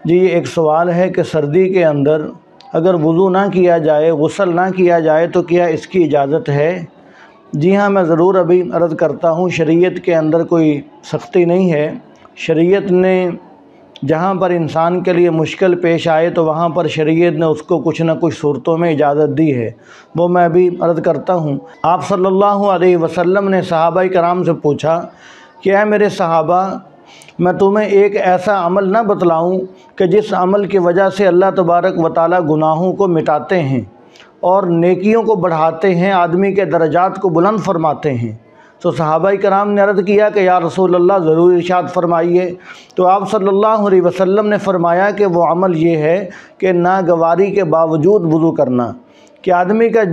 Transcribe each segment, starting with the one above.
جی یہ ایک سوال ہے کہ سردی کے اندر اگر وضو نہ کیا جائے، غسل نہ کیا جائے تو کیا اس کی اجازت ہے؟ جی ہاں، میں ضرور ابھی عرض کرتا ہوں، شریعت کے اندر کوئی سختی نہیں ہے۔ شریعت نے جہاں پر انسان کے لیے مشکل پیش آئے تو وہاں پر شریعت نے اس کو کچھ نہ کچھ صورتوں میں اجازت دی ہے، وہ میں ابھی عرض کرتا ہوں۔ آپ صلی اللہ علیہ وسلم نے صحابہ کرام سے پوچھا کہ اے میرے صحابہ، میں تمہیں ایک ایسا عمل نہ بتلاؤں کہ جس عمل کی وجہ سے اللہ تبارک و تعالیٰ گناہوں کو مٹاتے ہیں اور نیکیوں کو بڑھاتے ہیں، آدمی کے درجات کو بلند فرماتے ہیں؟ تو صحابہ کرام نے عرض کیا کہ یا رسول اللہ ضرور ارشاد فرمائیے۔ تو آپ صلی اللہ علیہ وسلم نے فرمایا کہ وہ عمل یہ ہے کہ ناگواری کے باوجود وضو کرنا، کہ آدمی کا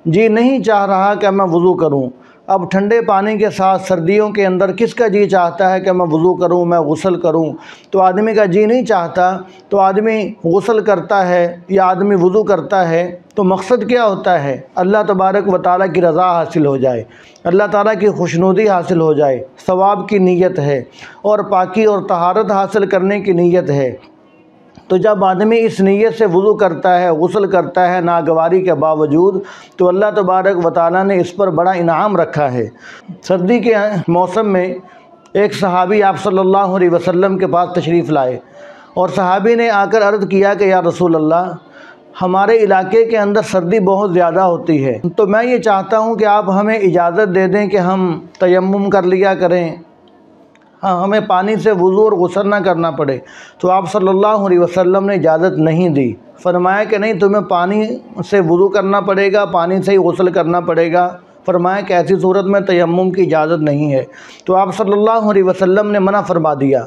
جی نہیں چاہ رہا کہ میں وضو کروں۔ اب ٹھنڈے پانی کے ساتھ سردیوں کے اندر کس کا جی چاہتا ہے کہ میں وضو کروں، میں غسل کروں؟ تو آدمی کا جی نہیں چاہتا تو آدمی غسل کرتا ہے یا آدمی وضو کرتا ہے، تو مقصد کیا ہوتا ہے؟ اللہ تبارک و تعالیٰ کی رضا حاصل ہو جائے، اللہ تعالیٰ کی خوشنودی حاصل ہو جائے، ثواب کی نیت ہے اور پاکی اور طہارت حاصل کرنے کی نیت ہے۔ تو جب آدمی اس نیت سے وضو کرتا ہے، غسل کرتا ہے ناگواری کے باوجود، تو اللہ تبارک و تعالیٰ نے اس پر بڑا انعام رکھا ہے۔ سردی کے موسم میں ایک صحابی آپ صلی اللہ علیہ وسلم کے پاس تشریف لائے اور صحابی نے آ کر عرض کیا کہ یا رسول اللہ، ہمارے علاقے کے اندر سردی بہت زیادہ ہوتی ہے، تو میں یہ چاہتا ہوں کہ آپ ہمیں اجازت دے دیں کہ ہم تیمم کر لیا کریں، ہمیں پانی سے وضو اور غسل نہ کرنا پڑے۔ تو آپ صلی اللہ علیہ وسلم نے اجازت نہیں دی، فرمایا کہ نہیں، تمہیں پانی سے وضو کرنا پڑے گا، پانی سے ہی غسل کرنا پڑے گا۔ فرمایا کہ ایسی صورت میں تیمم کی اجازت نہیں ہے۔ تو آپ صلی اللہ علیہ وسلم نے منع فرما دیا۔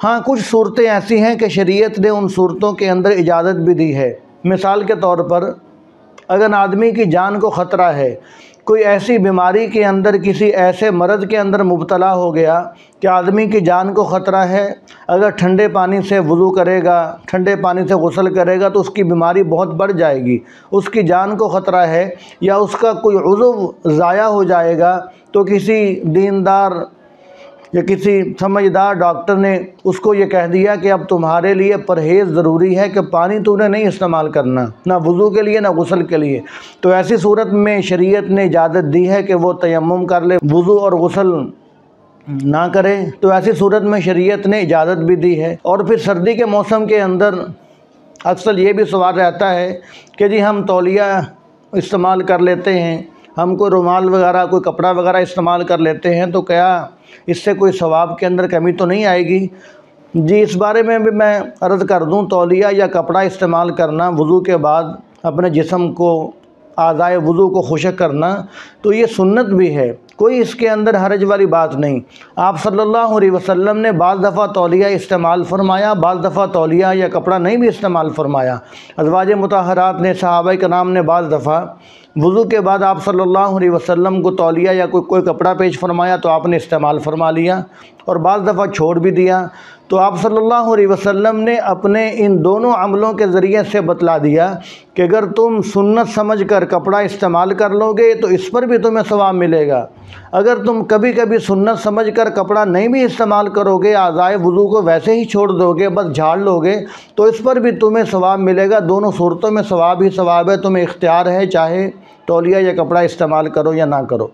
ہاں، کچھ صورتیں ایسی ہیں کہ شریعت نے ان صورتوں کے اندر اجازت بھی دی ہے۔ مثال کے طور پر اگر آدمی کی جان کو خطرہ ہے، کوئی ایسی بیماری کے اندر، کسی ایسے مرض کے اندر مبتلا ہو گیا کہ آدمی کی جان کو خطرہ ہے، اگر ٹھنڈے پانی سے وضو کرے گا، ٹھنڈے پانی سے غسل کرے گا تو اس کی بیماری بہت بڑھ جائے گی، اس کی جان کو خطرہ ہے، یا اس کا کوئی عضو ضائع ہو جائے گا، تو کسی دیندار یا کسی سمجھدار ڈاکٹر نے اس کو یہ کہہ دیا کہ اب تمہارے لیے پرہیز ضروری ہے کہ پانی تو نے نہیں استعمال کرنا، نہ وضو کے لیے نہ غسل کے لیے، تو ایسی صورت میں شریعت نے اجازت دی ہے کہ وہ تیمم کر لے، وضو اور غسل نہ کرے۔ تو ایسی صورت میں شریعت نے اجازت بھی دی ہے۔ اور پھر سردی کے موسم کے اندر اکثر یہ بھی سوال رہتا ہے کہ جی ہم تولیہ استعمال کر لیتے ہیں، ہم کوئی رومال وغیرہ، کوئی کپڑا وغیرہ استعمال کر لیتے ہیں، تو کیا اس سے کوئی ثواب کے اندر کمی تو نہیں آئے گی؟ جی اس بارے میں بھی میں عرض کر دوں، تولیہ یا کپڑا استعمال کرنا وضو کے بعد اپنے جسم کو، اعضائے وضو کو خشک کرنا، تو یہ سنت بھی ہے، کوئی اس کے اندر حرج والی بات نہیں۔ آپ صلی اللہ علیہ وسلم نے بعض دفعہ تولیہ استعمال فرمایا، بعض دفعہ تولیہ یا کپڑا نہیں بھی استعمال فرمایا۔ ازواج مطہرات نے، صحابہ کرام نے بعض دفعہ وضو کے بعد آپ صلی اللہ علیہ وسلم کو تولیہ یا کوئی کپڑا پیش فرمایا تو آپ نے استعمال فرما لیا، اور بعض دفعہ چھوڑ بھی دیا۔ تو آپ صلی اللہ علیہ وسلم نے اپنے ان دونوں عملوں کے ذریعے سے بتلا دیا کہ اگر تم سنت سمجھ کر کپڑا استعمال کر لو گے تو اس پر بھی تمہیں ثواب ملے گا، اگر تم کبھی کبھی سنت سمجھ کر کپڑا نہیں بھی استعمال کرو گے، اعضائے وضو کو ویسے ہی چھوڑ دو گے، بس جھاڑ لو گے، تو اس پر بھی تمہیں ثواب ملے گا۔ دونوں صورتوں میں ثواب ہی ثواب ہے، تمہیں اختیار ہے، چاہے تولیہ یا کپڑا استعمال کرو یا نہ کرو۔